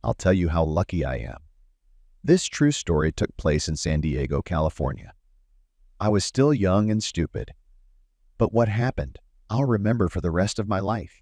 I'll tell you how lucky I am. This true story took place in San Diego, California. I was still young and stupid. But what happened, I'll remember for the rest of my life.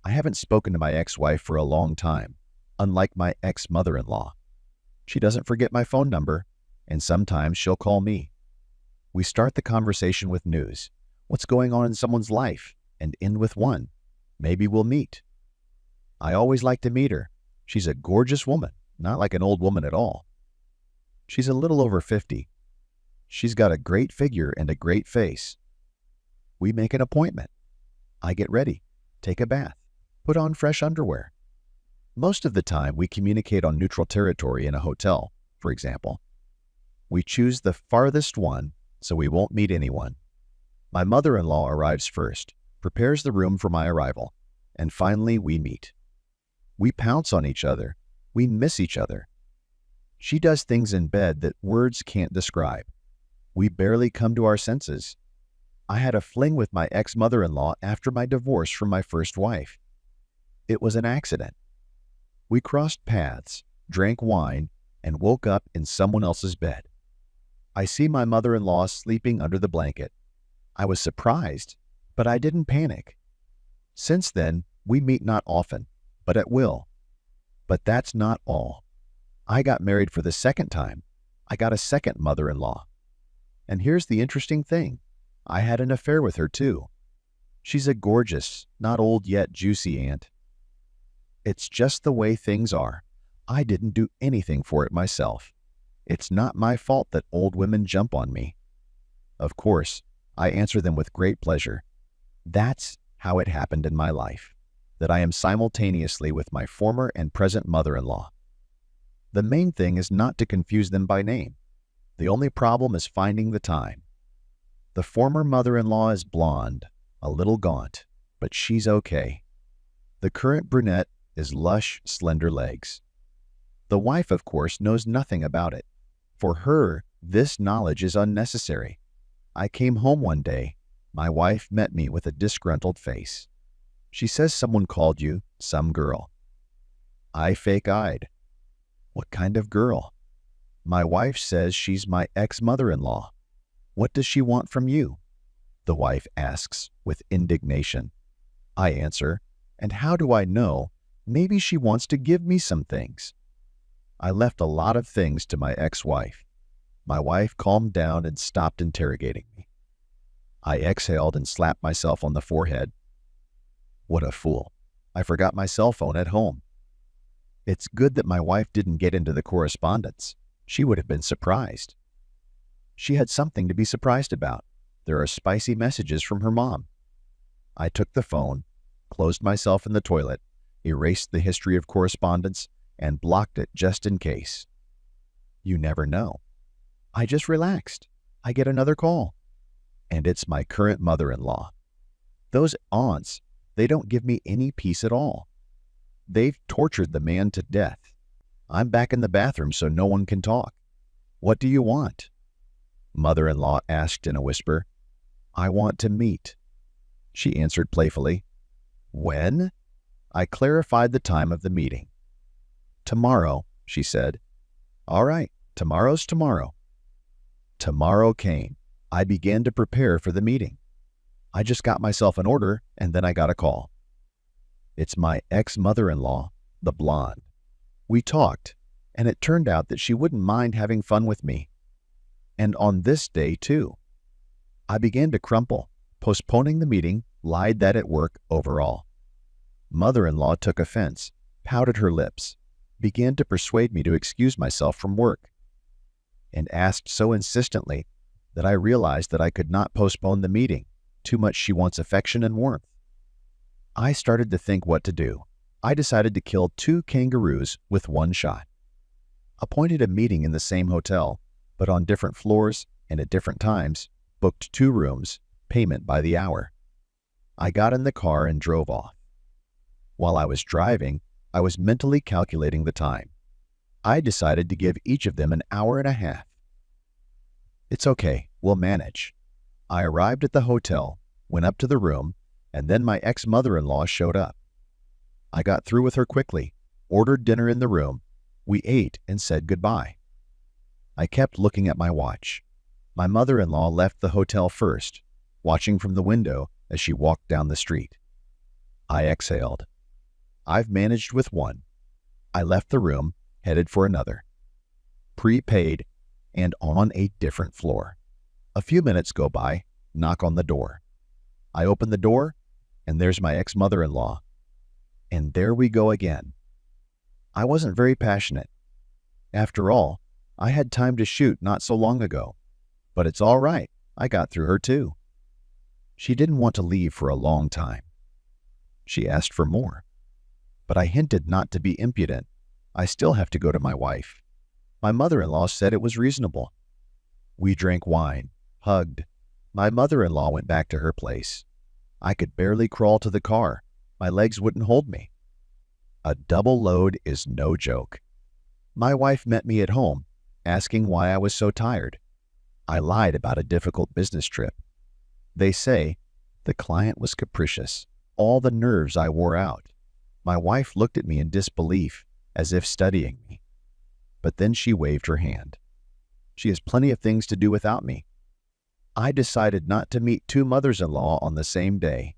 I haven't spoken to my ex-wife for a long time, unlike my ex-mother-in-law. She doesn't forget my phone number, and sometimes she'll call me. We start the conversation with news, what's going on in someone's life, and end with one. Maybe we'll meet. I always like to meet her. She's a gorgeous woman, not like an old woman at all. She's a little over 50. She's got a great figure and a great face. We make an appointment. I get ready, take a bath, put on fresh underwear. Most of the time, we communicate on neutral territory in a hotel, for example. We choose the farthest one so we won't meet anyone. My mother-in-law arrives first, prepares the room for my arrival, and finally we meet. We pounce on each other. We miss each other. She does things in bed that words can't describe. We barely come to our senses. I had a fling with my ex-mother-in-law after my divorce from my first wife. It was an accident. We crossed paths, drank wine, and woke up in someone else's bed. I see my mother-in-law sleeping under the blanket. I was surprised, but I didn't panic. Since then, we meet not often, but at will. But that's not all. I got married for the second time. I got a second mother-in-law. And here's the interesting thing. I had an affair with her too. She's a gorgeous, not old yet juicy aunt. It's just the way things are. I didn't do anything for it myself. It's not my fault that old women jump on me. Of course, I answer them with great pleasure. That's how it happened in my life, that I am simultaneously with my former and present mother-in-law. The main thing is not to confuse them by name. The only problem is finding the time. The former mother-in-law is blonde, a little gaunt, but she's okay. The current brunette is lush, slender legs. The wife, of course, knows nothing about it. For her, this knowledge is unnecessary. I came home one day. My wife met me with a disgruntled face. She says someone called you some girl. I fake-eyed. What kind of girl? My wife says she's my ex-mother-in-law. What does she want from you? The wife asks with indignation. I answer, and how do I know? Maybe she wants to give me some things. I left a lot of things to my ex-wife. My wife calmed down and stopped interrogating me. I exhaled and slapped myself on the forehead. What a fool. I forgot my cell phone at home. It's good that my wife didn't get into the correspondence. She would have been surprised. She had something to be surprised about. There are spicy messages from her mom. I took the phone, closed myself in the toilet, erased the history of correspondence, and blocked it just in case. You never know. I just relaxed. I get another call. And it's my current mother-in-law. Those aunts, they don't give me any peace at all. They've tortured the man to death. I'm back in the bathroom so no one can talk. What do you want? Mother-in-law asked in a whisper. I want to meet. She answered playfully. When? I clarified the time of the meeting. Tomorrow, she said. All right, tomorrow's tomorrow. Tomorrow came. I began to prepare for the meeting. I just got myself in order, and then I got a call. It's my ex-mother-in-law, the blonde. We talked, and it turned out that she wouldn't mind having fun with me. And on this day, too. I began to crumple, postponing the meeting, lied that at work overall. Mother-in-law took offense, pouted her lips, began to persuade me to excuse myself from work, and asked so insistently that I realized that I could not postpone the meeting. Too much she wants affection and warmth. I started to think what to do. I decided to kill 2 kangaroos with one shot. Appointed a meeting in the same hotel, but on different floors and at different times, booked 2 rooms, payment by the hour. I got in the car and drove off. While I was driving, I was mentally calculating the time. I decided to give each of them an hour and a half. It's okay, we'll manage. I arrived at the hotel, went up to the room, and then my ex-mother-in-law showed up. I got through with her quickly, ordered dinner in the room. We ate and said goodbye. I kept looking at my watch. My mother-in-law left the hotel first, watching from the window as she walked down the street. I exhaled. I've managed with one. I left the room, headed for another. Prepaid and on a different floor. A few minutes go by, knock on the door. I open the door, and there's my ex-mother-in-law. And there we go again. I wasn't very passionate. After all, I had time to shoot not so long ago. But it's all right, I got through her too. She didn't want to leave for a long time. She asked for more. But I hinted not to be impudent. I still have to go to my wife. My mother-in-law said it was reasonable. We drank wine, hugged. My mother-in-law went back to her place. I could barely crawl to the car. My legs wouldn't hold me. A double load is no joke. My wife met me at home, asking why I was so tired. I lied about a difficult business trip. They say the client was capricious, all the nerves I wore out. My wife looked at me in disbelief, as if studying me. But then she waved her hand. She has plenty of things to do without me. I decided not to meet two mothers-in-law on the same day.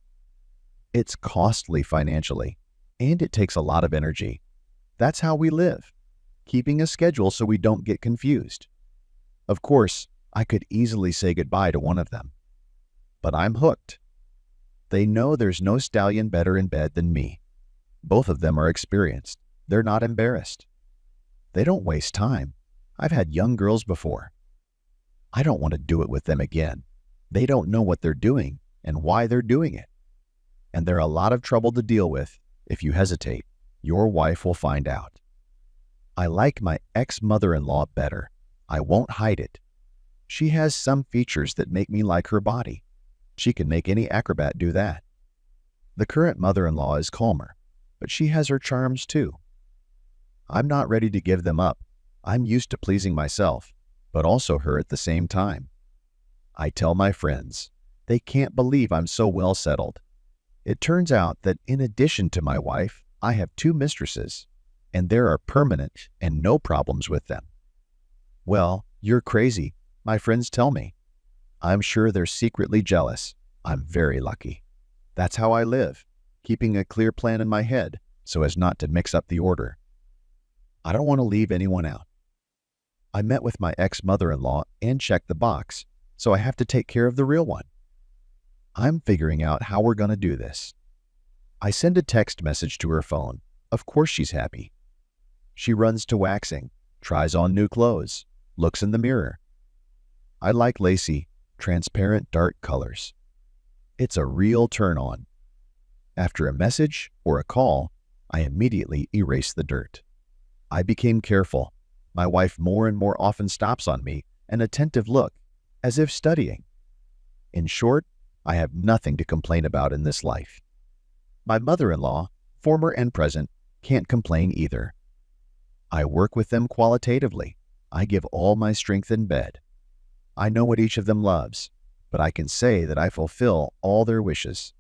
It's costly financially, and it takes a lot of energy. That's how we live, keeping a schedule so we don't get confused. Of course, I could easily say goodbye to one of them. But I'm hooked. They know there's no stallion better in bed than me. Both of them are experienced. They're not embarrassed. They don't waste time. I've had young girls before. I don't want to do it with them again. They don't know what they're doing and why they're doing it. And they're a lot of trouble to deal with. If you hesitate, your wife will find out. I like my ex-mother-in-law better. I won't hide it. She has some features that make me like her body. She can make any acrobat do that. The current mother-in-law is calmer, but she has her charms too. I'm not ready to give them up. I'm used to pleasing myself, but also her at the same time. I tell my friends, they can't believe I'm so well settled. It turns out that in addition to my wife, I have two mistresses, and there are permanent and no problems with them. Well, you're crazy, my friends tell me. I'm sure they're secretly jealous. I'm very lucky. That's how I live, keeping a clear plan in my head so as not to mix up the order. I don't want to leave anyone out. I met with my ex-mother-in-law and checked the box, so I have to take care of the real one. I'm figuring out how we're going to do this. I send a text message to her phone. Of course she's happy. She runs to waxing, tries on new clothes, looks in the mirror. I like lacy, transparent dark colors. It's a real turn-on. After a message or a call, I immediately erase the dirt. I became careful. My wife more and more often stops on me, an attentive look, as if studying. In short, I have nothing to complain about in this life. My mother-in-law, former and present, can't complain either. I work with them qualitatively. I give all my strength in bed. I know what each of them loves, but I can say that I fulfill all their wishes.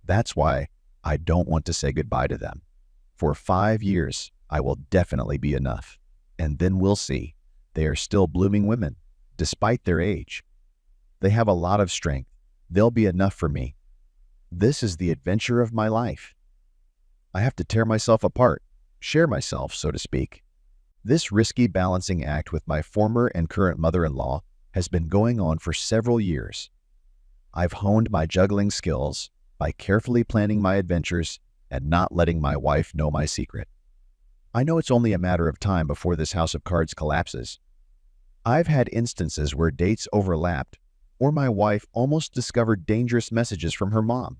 That's why I don't want to say goodbye to them. For 5 years, I will definitely be enough. And then we'll see. They are still blooming women, despite their age. They have a lot of strength. They'll be enough for me. This is the adventure of my life. I have to tear myself apart, share myself, so to speak. This risky balancing act with my former and current mother-in-law has been going on for several years. I've honed my juggling skills by carefully planning my adventures and not letting my wife know my secret. I know it's only a matter of time before this house of cards collapses. I've had instances where dates overlapped or my wife almost discovered dangerous messages from her mom.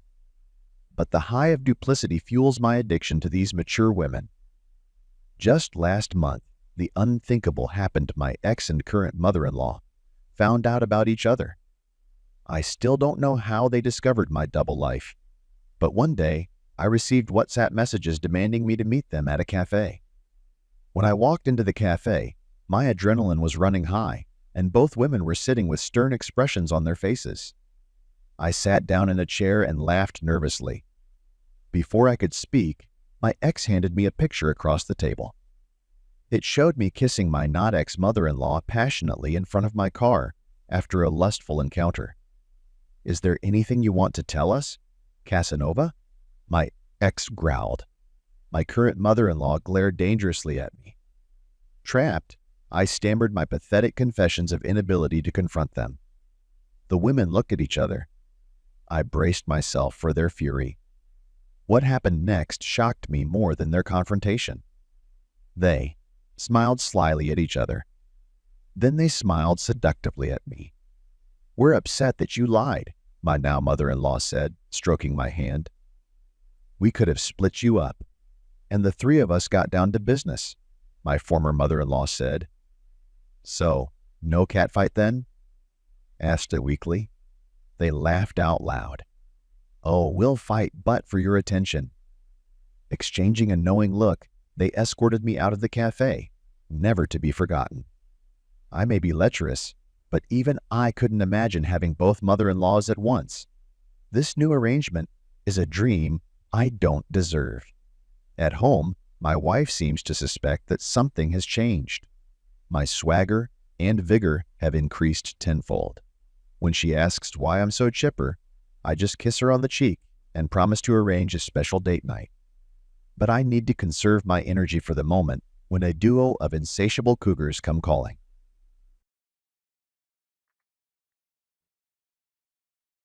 But the high of duplicity fuels my addiction to these mature women. Just last month, the unthinkable happened to my ex and current mother-in-law. Found out about each other. I still don't know how they discovered my double life. But one day, I received WhatsApp messages demanding me to meet them at a cafe. When I walked into the cafe, my adrenaline was running high, and both women were sitting with stern expressions on their faces. I sat down in a chair and laughed nervously. Before I could speak, My ex handed me a picture across the table. It showed me kissing my not-ex mother-in-law passionately in front of my car after a lustful encounter. "Is there anything you want to tell us, Casanova?" my ex growled. My current mother-in-law glared dangerously at me. Trapped, I stammered my pathetic confessions of inability to confront them. The women looked at each other. I braced myself for their fury. What happened next shocked me more than their confrontation. They smiled slyly at each other. Then they smiled seductively at me. "We're upset that you lied," my now mother-in-law said, stroking my hand. "We could have split you up." "And the three of us got down to business," my former mother-in-law said. "So, no catfight then?" asked it weakly. They laughed out loud. "Oh, we'll fight but for your attention." Exchanging a knowing look, they escorted me out of the cafe, never to be forgotten. I may be lecherous, but even I couldn't imagine having both mother-in-laws at once. This new arrangement is a dream I don't deserve. At home, my wife seems to suspect that something has changed. My swagger and vigor have increased tenfold. When she asks why I'm so chipper, I just kiss her on the cheek and promise to arrange a special date night. But I need to conserve my energy for the moment when a duo of insatiable cougars come calling.